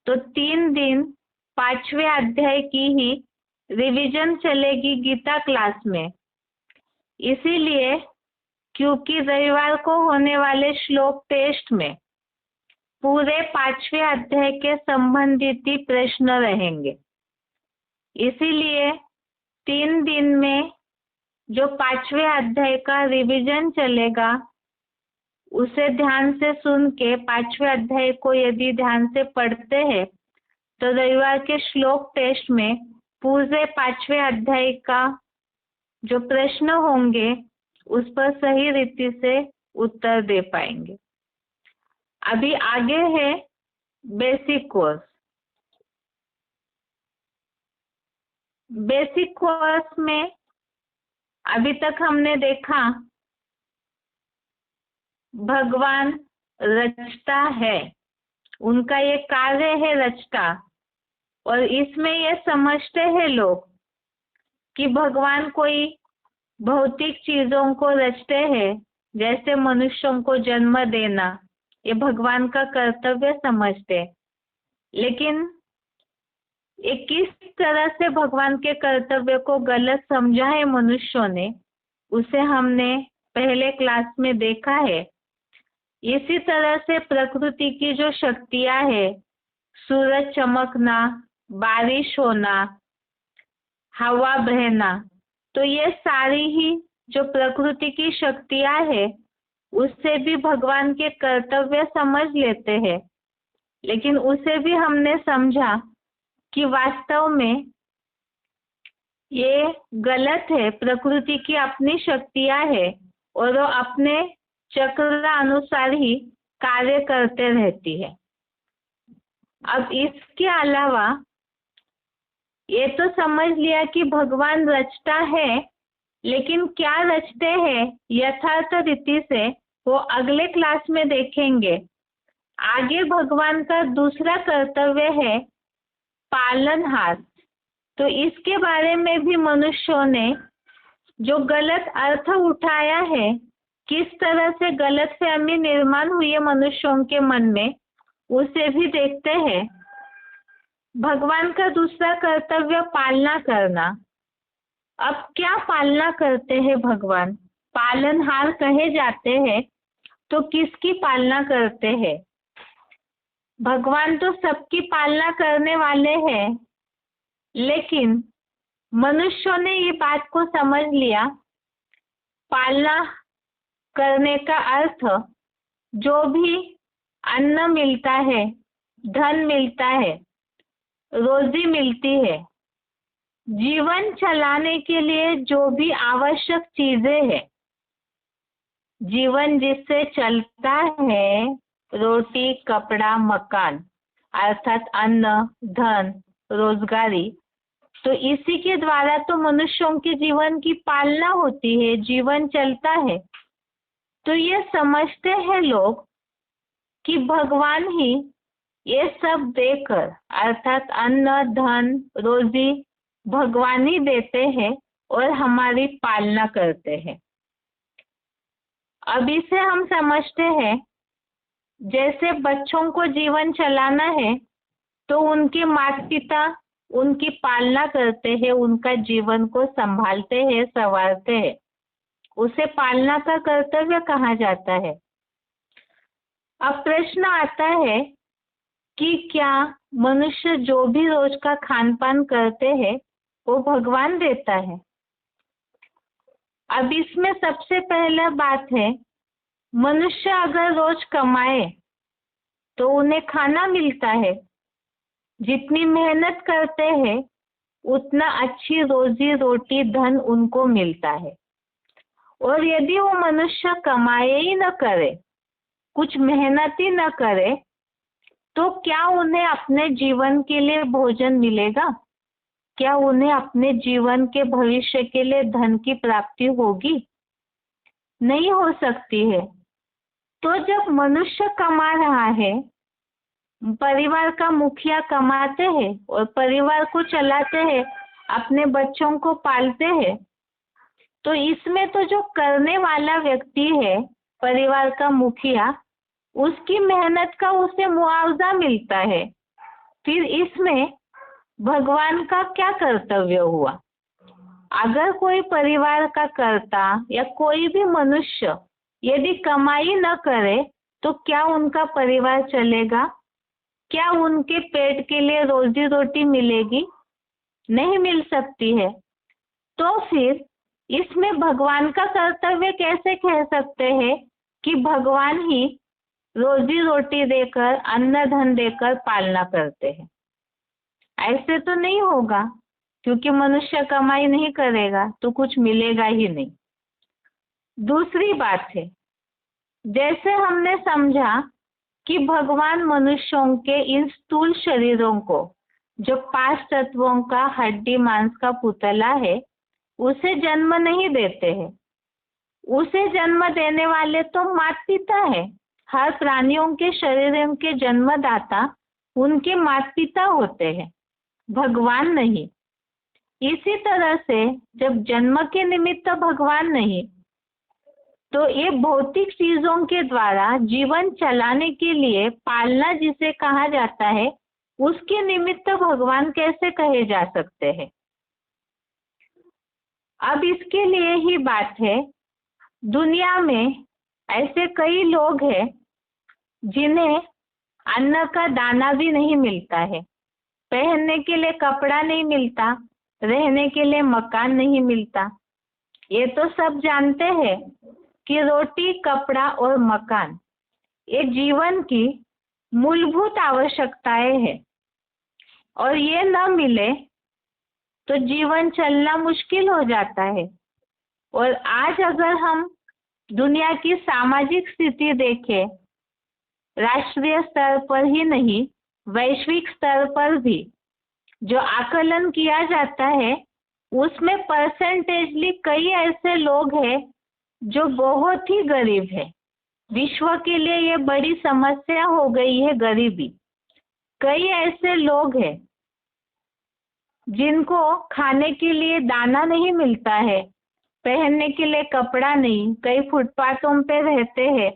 तो 3 दिन 5वें अध्याय की ही रिवीजन चलेगी गीता क्लास में। इसीलिए क्योंकि रविवार को होने वाले श्लोक टेस्ट में पूरे 5वें अध्याय के संबंधित ही प्रश्न रहेंगे, इसीलिए 3 दिन में जो 5वें अध्याय का रिवीजन चलेगा उसे ध्यान से सुन के 5वें अध्याय को यदि ध्यान से पढ़ते हैं तो रविवार के श्लोक टेस्ट में पूरे 5वें अध्याय का जो प्रश्न होंगे उस पर सही रीति से उत्तर दे पाएंगे। अभी आगे है बेसिक कोर्स। बेसिक कोर्स में अभी तक हमने देखा भगवान रचता है, उनका ये कार्य है रचता, और इसमें ये समझते हैं लोग कि भगवान कोई भौतिक चीजों को रचते हैं, जैसे मनुष्यों को जन्म देना, ये भगवान का कर्तव्य समझते। लेकिन ये किस तरह से भगवान के कर्तव्य को गलत समझा है मनुष्यों ने, उसे हमने पहले क्लास में देखा है। इसी तरह से प्रकृति की जो शक्तियां है, सूरज चमकना, बारिश होना, हवा बहना, तो ये सारी ही जो प्रकृति की शक्तियां है उससे भी भगवान के कर्तव्य समझ लेते हैं। लेकिन उसे भी हमने समझा कि वास्तव में ये गलत है। प्रकृति की अपनी शक्तियां है और वो अपने चक्र अनुसार ही कार्य करते रहती है। अब इसके अलावा ये तो समझ लिया कि भगवान रचता है, लेकिन क्या रचते हैं यथार्थ रीति से वो अगले क्लास में देखेंगे। आगे भगवान का दूसरा कर्तव्य है पालनहार। तो इसके बारे में भी मनुष्यों ने जो गलत अर्थ उठाया है, किस तरह से गलतफहमी निर्माण हुई है मनुष्यों के मन में, उसे भी देखते हैं। भगवान का दूसरा कर्तव्य पालना करना। अब क्या पालना करते हैं भगवान? पालनहार कहे जाते हैं, तो किसकी पालना करते हैं? भगवान तो सबकी पालना करने वाले हैं, लेकिन मनुष्यों ने ये बात को समझ लिया, पालना करने का अर्थ जो भी अन्न मिलता है, धन मिलता है, रोजी मिलती है, जीवन चलाने के लिए जो भी आवश्यक चीजें हैं, जीवन जिससे चलता है, रोटी, कपड़ा, मकान, अर्थात अन्न, धन, रोजगारी, तो इसी के द्वारा तो मनुष्यों के जीवन की पालना होती है, जीवन चलता है। तो ये समझते हैं लोग कि भगवान ही ये सब देकर, अर्थात अन्न, धन, रोजी भगवान ही देते हैं और हमारी पालना करते हैं। अब इसे हम समझते हैं, जैसे बच्चों को जीवन चलाना है तो उनके माता पिता उनकी पालना करते हैं, उनका जीवन को संभालते हैं, संवारते हैं, उसे पालना का कर्तव्य कहा जाता है। अब प्रश्न आता है कि क्या मनुष्य जो भी रोज का खान पान करते हैं वो भगवान देता है? अब इसमें सबसे पहला बात है, मनुष्य अगर रोज कमाए तो उन्हें खाना मिलता है, जितनी मेहनत करते हैं उतना अच्छी रोजी रोटी धन उनको मिलता है। और यदि वो मनुष्य कमाए ही न करे, कुछ मेहनत ही न करे, तो क्या उन्हें अपने जीवन के लिए भोजन मिलेगा? क्या उन्हें अपने जीवन के भविष्य के लिए धन की प्राप्ति होगी? नहीं हो सकती है। तो जब मनुष्य कमा रहा है, परिवार का मुखिया कमाते हैं और परिवार को चलाते हैं, अपने बच्चों को पालते हैं, तो इसमें तो जो करने वाला व्यक्ति है, परिवार का मुखिया, उसकी मेहनत का उसे मुआवजा मिलता है। फिर इसमें भगवान का क्या कर्तव्य हुआ? अगर कोई परिवार का कर्ता या कोई भी मनुष्य यदि कमाई न करे तो क्या उनका परिवार चलेगा? क्या उनके पेट के लिए रोजी रोटी मिलेगी? नहीं मिल सकती है। तो फिर इसमें भगवान का कर्तव्य कैसे कह सकते हैं कि भगवान ही रोजी रोटी देकर, अन्न धन देकर पालना करते हैं? ऐसे तो नहीं होगा, क्योंकि मनुष्य कमाई नहीं करेगा तो कुछ मिलेगा ही नहीं। दूसरी बात है, जैसे हमने समझा कि भगवान मनुष्यों के इन स्थूल शरीरों को, जो 5 तत्वों का हड्डी मांस का पुतला है, उसे जन्म नहीं देते हैं। उसे जन्म देने वाले तो माता पिता है। हर प्राणियों के शरीरों के जन्मदाता उनके माता पिता होते हैं, भगवान नहीं। इसी तरह से जब जन्म के निमित्त भगवान नहीं, तो ये भौतिक चीजों के द्वारा जीवन चलाने के लिए पालना जिसे कहा जाता है, उसके निमित्त भगवान कैसे कहे जा सकते हैं? अब इसके लिए ही बात है, दुनिया में ऐसे कई लोग हैं जिन्हें अन्न का दाना भी नहीं मिलता है, पहनने के लिए कपड़ा नहीं मिलता, रहने के लिए मकान नहीं मिलता। ये तो सब जानते हैं कि रोटी, कपड़ा और मकान ये जीवन की मूलभूत आवश्यकताएं हैं, और ये न मिले तो जीवन चलना मुश्किल हो जाता है। और आज अगर हम दुनिया की सामाजिक स्थिति देखें, राष्ट्रीय स्तर पर ही नहीं, वैश्विक स्तर पर भी जो आकलन किया जाता है, उसमें परसेंटेजली कई ऐसे लोग हैं जो बहुत ही गरीब है। विश्व के लिए ये बड़ी समस्या हो गई है, गरीबी। कई ऐसे लोग हैं जिनको खाने के लिए दाना नहीं मिलता है, पहनने के लिए कपड़ा नहीं, कई फुटपाथों पे रहते हैं,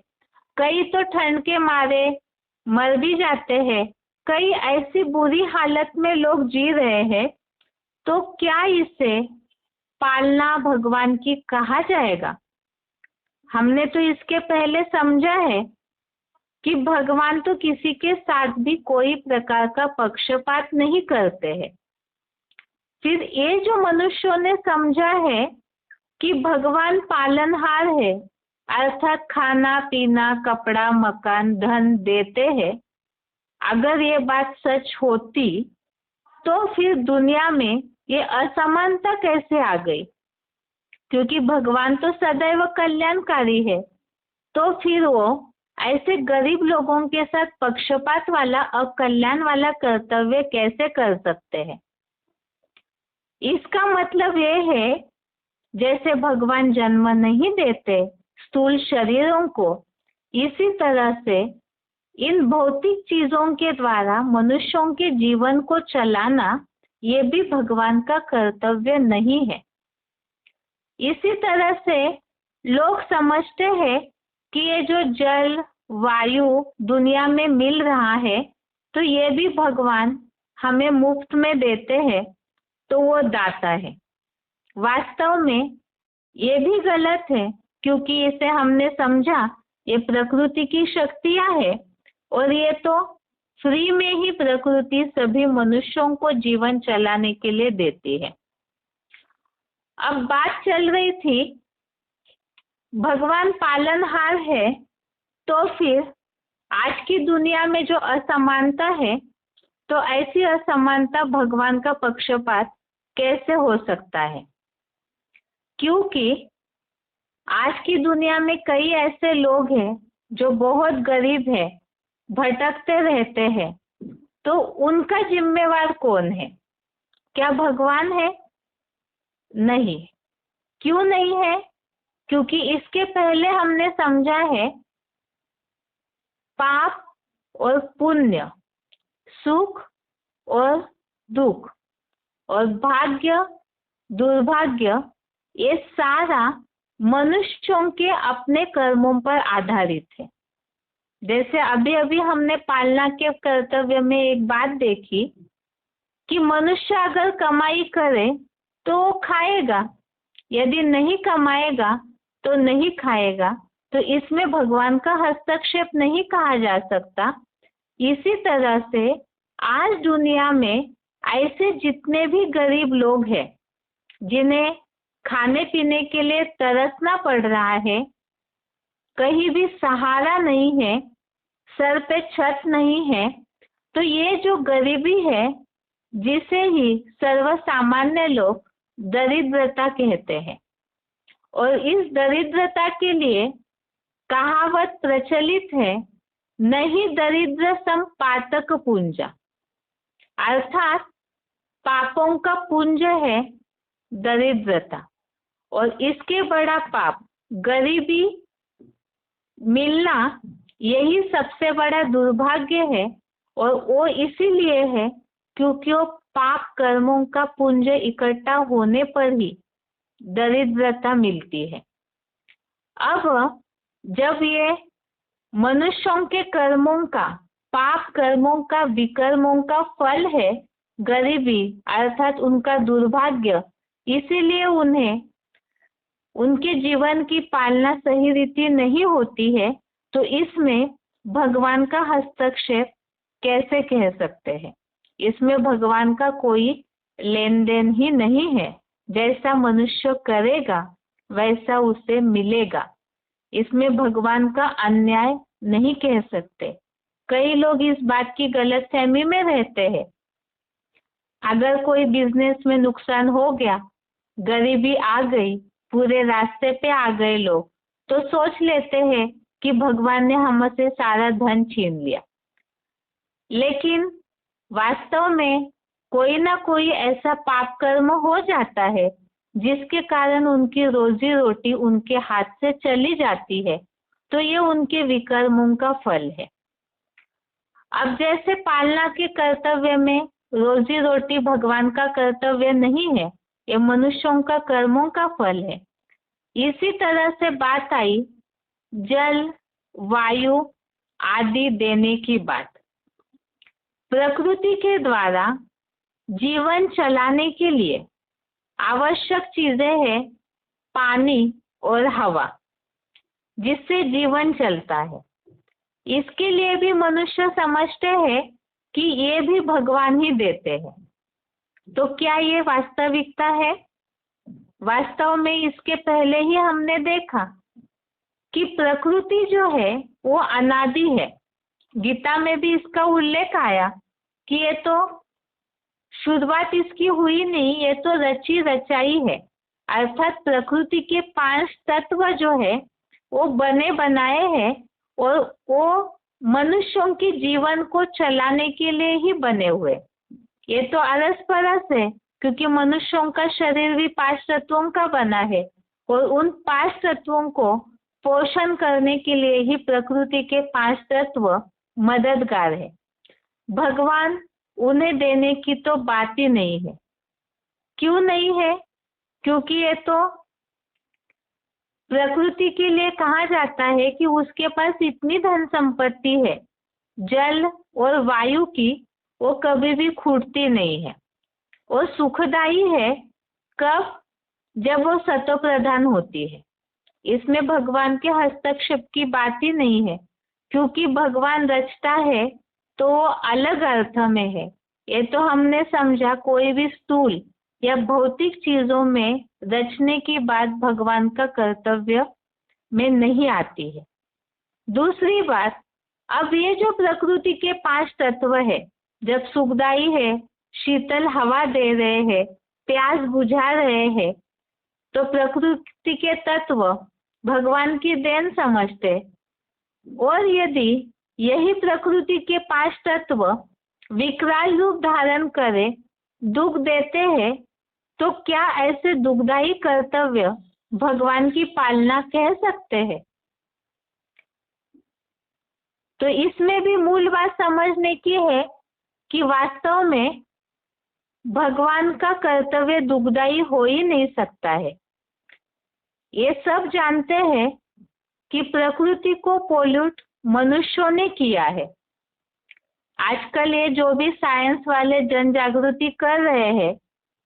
कई तो ठंड के मारे मर भी जाते हैं, कई ऐसी बुरी हालत में लोग जी रहे हैं। तो क्या इसे पालना भगवान की कहा जाएगा? हमने तो इसके पहले समझा है कि भगवान तो किसी के साथ भी कोई प्रकार का पक्षपात नहीं करते हैं। फिर ये जो मनुष्यों ने समझा है कि भगवान पालनहार है, अर्थात खाना पीना, कपड़ा, मकान, धन देते हैं, अगर ये बात सच होती तो फिर दुनिया में ये असमानता कैसे आ गई? क्योंकि भगवान तो सदैव कल्याणकारी है, तो फिर वो ऐसे गरीब लोगों के साथ पक्षपात वाला अकल्याण वाला कर्तव्य कैसे कर सकते हैं? इसका मतलब ये है, जैसे भगवान जन्म नहीं देते स्थूल शरीरों को, इसी तरह से इन भौतिक चीजों के द्वारा मनुष्यों के जीवन को चलाना ये भी भगवान का कर्तव्य नहीं है। इसी तरह से लोग समझते हैं कि ये जो जल वायु दुनिया में मिल रहा है, तो ये भी भगवान हमें मुफ्त में देते हैं, तो वो दाता है। वास्तव में ये भी गलत है, क्योंकि इसे हमने समझा ये प्रकृति की शक्तियां है, और ये तो फ्री में ही प्रकृति सभी मनुष्यों को जीवन चलाने के लिए देती है। अब बात चल रही थी भगवान पालनहार है, तो फिर आज की दुनिया में जो असमानता है, तो ऐसी असमानता भगवान का पक्षपात कैसे हो सकता है? क्योंकि आज की दुनिया में कई ऐसे लोग हैं जो बहुत गरीब है, भटकते रहते हैं, तो उनका जिम्मेवार कौन है? क्या भगवान है? नहीं। क्यों नहीं है? क्योंकि इसके पहले हमने समझा है पाप और पुण्य, सुख और दुख और भाग्य दुर्भाग्य, ये सारा मनुष्यों के अपने कर्मों पर आधारित है। जैसे अभी अभी हमने पालना के कर्तव्य में एक बात देखी कि मनुष्य अगर कमाई करे तो वो खाएगा, यदि नहीं कमाएगा तो नहीं खाएगा, तो इसमें भगवान का हस्तक्षेप नहीं कहा जा सकता। इसी तरह से आज दुनिया में ऐसे जितने भी गरीब लोग हैं जिन्हें खाने पीने के लिए तरसना पड़ रहा है, कहीं भी सहारा नहीं है, सर पे छत नहीं है, तो ये जो गरीबी है, जिसे ही सर्वसामान्य लोग दरिद्रता कहते हैं, और इस दरिद्रता के लिए कहावत प्रचलित है, नहीं दरिद्र सम पातक पुंजा, अर्थात पापों का पुंज है दरिद्रता, और इसके बड़ा पाप गरीबी मिलना, यही सबसे बड़ा दुर्भाग्य है। और वो इसीलिए है क्योंकि वो पाप कर्मों का पुंज इकट्ठा होने पर ही दरिद्रता मिलती है। अब जब ये मनुष्यों के कर्मों का, पाप कर्मों का, विकर्मों का फल है गरीबी, अर्थात उनका दुर्भाग्य, इसीलिए उन्हें उनके जीवन की पालना सही रीति नहीं होती है, तो इसमें भगवान का हस्तक्षेप कैसे कह सकते हैं? इसमें भगवान का कोई लेन देन ही नहीं है। जैसा मनुष्य करेगा वैसा उसे मिलेगा। इसमें भगवान का अन्याय नहीं कह सकते। कई लोग इस बात की गलतफहमी में रहते हैं। अगर कोई बिजनेस में नुकसान हो गया, गरीबी आ गई, पूरे रास्ते पे आ गए लोग, तो सोच लेते हैं कि भगवान ने हमसे सारा धन छीन लिया। लेकिन वास्तव में कोई ना कोई ऐसा पाप कर्म हो जाता है जिसके कारण उनकी रोजी रोटी उनके हाथ से चली जाती है, तो ये उनके विकर्मों का फल है। अब जैसे पालना के कर्तव्य में रोजी रोटी भगवान का कर्तव्य नहीं है, ये मनुष्यों का कर्मों का फल है। इसी तरह से बात आई जल वायु आदि देने की बात। प्रकृति के द्वारा जीवन चलाने के लिए आवश्यक चीजें हैं पानी और हवा, जिससे जीवन चलता है। इसके लिए भी मनुष्य समझते हैं कि ये भी भगवान ही देते हैं। तो क्या ये वास्तविकता है? वास्तव में इसके पहले ही हमने देखा कि प्रकृति जो है वो अनादि है। गीता में भी इसका उल्लेख आया कि ये तो शुरुआत इसकी हुई नहीं, ये तो रची रचाई है। अर्थात प्रकृति के 5 तत्व जो है वो बने बनाए हैं और वो मनुष्यों के जीवन को चलाने के लिए ही बने हुए। ये तो अरस परस है, क्योंकि मनुष्यों का शरीर भी 5 तत्वों का बना है और उन 5 तत्वों को पोषण करने के लिए ही प्रकृति के 5 तत्व मददगार है। भगवान उन्हें देने की तो बात ही नहीं है। क्यों नहीं है? क्योंकि ये तो प्रकृति के लिए कहा जाता है कि उसके पास इतनी धन संपत्ति है, जल और वायु की, वो कभी भी खूटती नहीं है। वो सुखदायी है कब? जब वो सतो प्रधान होती है। इसमें भगवान के हस्तक्षेप की बात ही नहीं है, क्योंकि भगवान रचता है तो वो अलग अर्थ में है। ये तो हमने समझा कोई भी स्थूल या भौतिक चीजों में रचने की बात भगवान का कर्तव्य में नहीं आती है। दूसरी बात, अब ये जो प्रकृति के 5 तत्व है, जब सुखदाई है, शीतल हवा दे रहे हैं, प्यास बुझा रहे हैं, तो प्रकृति के तत्व भगवान की देन समझते। और यदि यही प्रकृति के 5 तत्व विकराल रूप धारण करे, दुख देते हैं, तो क्या ऐसे दुखदायी कर्तव्य भगवान की पालना कह सकते हैं? तो इसमें भी मूल बात समझने की है कि वास्तव में भगवान का कर्तव्य दुखदायी हो ही नहीं सकता है। ये सब जानते हैं कि प्रकृति को पोल्यूट मनुष्यों ने किया है। आजकल ये जो भी साइंस वाले जन जागृति कर रहे हैं,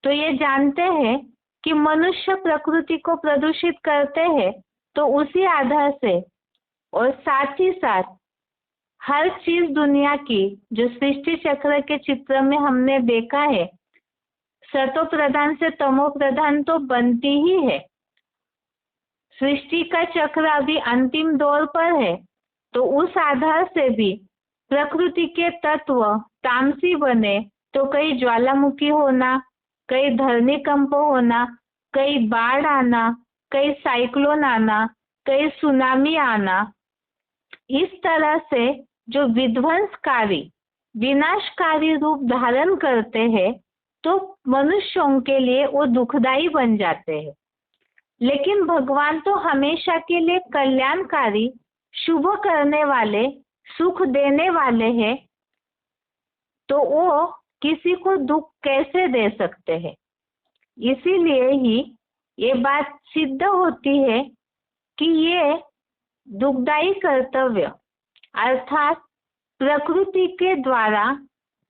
तो ये जानते हैं कि मनुष्य प्रकृति को प्रदूषित करते हैं, तो उसी आधार से और साथ ही साथ हर चीज दुनिया की जो सृष्टि चक्र के चित्र में हमने देखा है, सतो प्रधान से तमो प्रधान तो बनती ही है। सृष्टि का चक्र अभी अंतिम दौर पर है, तो उस आधार से भी प्रकृति के तत्व तामसी बने तो कहीं ज्वालामुखी होना, कहीं धरनीकंप होना, कहीं बाढ़ आना, कहीं साइक्लोन आना, कहीं सुनामी आना, इस तरह से जो विध्वंसकारी विनाशकारी रूप धारण करते हैं, तो मनुष्यों के लिए वो दुखदायी बन जाते हैं। लेकिन भगवान तो हमेशा के लिए कल्याणकारी, शुभ करने वाले, सुख देने वाले हैं, तो वो किसी को दुख कैसे दे सकते हैं? इसीलिए ही ये बात सिद्ध होती है कि ये दुखदायी कर्तव्य अर्थात प्रकृति के द्वारा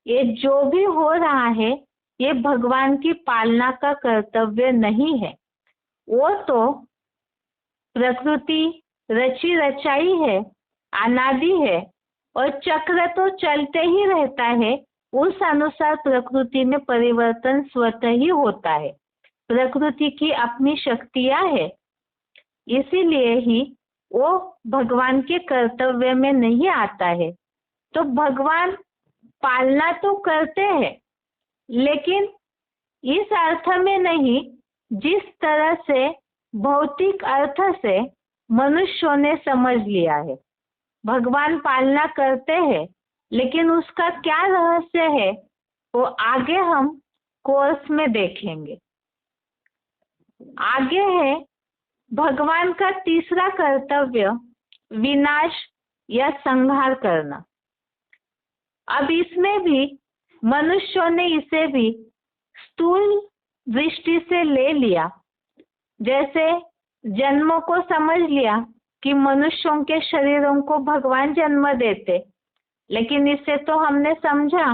ये जो भी हो रहा है, ये भगवान की पालना का कर्तव्य नहीं है। वो तो प्रकृति रची रचाई है, अनादि है, और चक्र तो चलते ही रहता है। उस अनुसार प्रकृति में परिवर्तन स्वतः ही होता है। प्रकृति की अपनी शक्तियां है, इसीलिए ही वो भगवान के कर्तव्य में नहीं आता है। तो भगवान पालना तो करते हैं, लेकिन इस अर्थ में नहीं जिस तरह से भौतिक अर्थ से मनुष्यों ने समझ लिया है। भगवान पालना करते हैं, लेकिन उसका क्या रहस्य है वो आगे हम कोर्स में देखेंगे। आगे है भगवान का तीसरा कर्तव्य, विनाश या संहार करना। अब इसमें भी मनुष्यों ने इसे भी स्थूल दृष्टि से ले लिया। जैसे जन्मों को समझ लिया कि मनुष्यों के शरीरों को भगवान जन्म देते, लेकिन इससे तो हमने समझा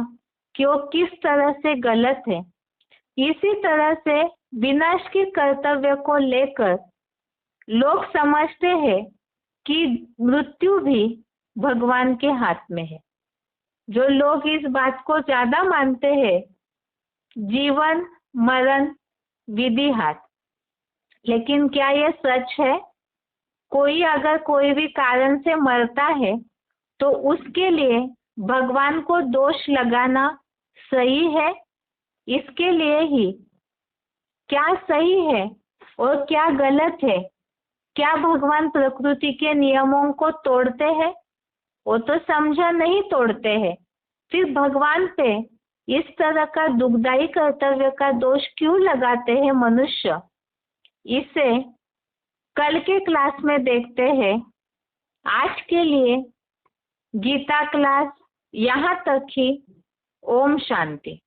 कि वो किस तरह से गलत है। इसी तरह से विनाश के कर्तव्य को लेकर लोग समझते हैं कि मृत्यु भी भगवान के हाथ में है। जो लोग इस बात को ज्यादा मानते हैं, जीवन मरण विधि हाथ। लेकिन क्या यह सच है? कोई अगर कोई भी कारण से मरता है, तो उसके लिए भगवान को दोष लगाना सही है? इसके लिए ही क्या सही है और क्या गलत है, क्या भगवान प्रकृति के नियमों को तोड़ते हैं? वो तो समझा नहीं तोड़ते हैं। फिर भगवान पे इस तरह का दुखदायी कर्तव्य का दोष क्यों लगाते हैं मनुष्य? इसे कल के क्लास में देखते हैं। आज के लिए गीता क्लास यहाँ तक ही। ओम शांति।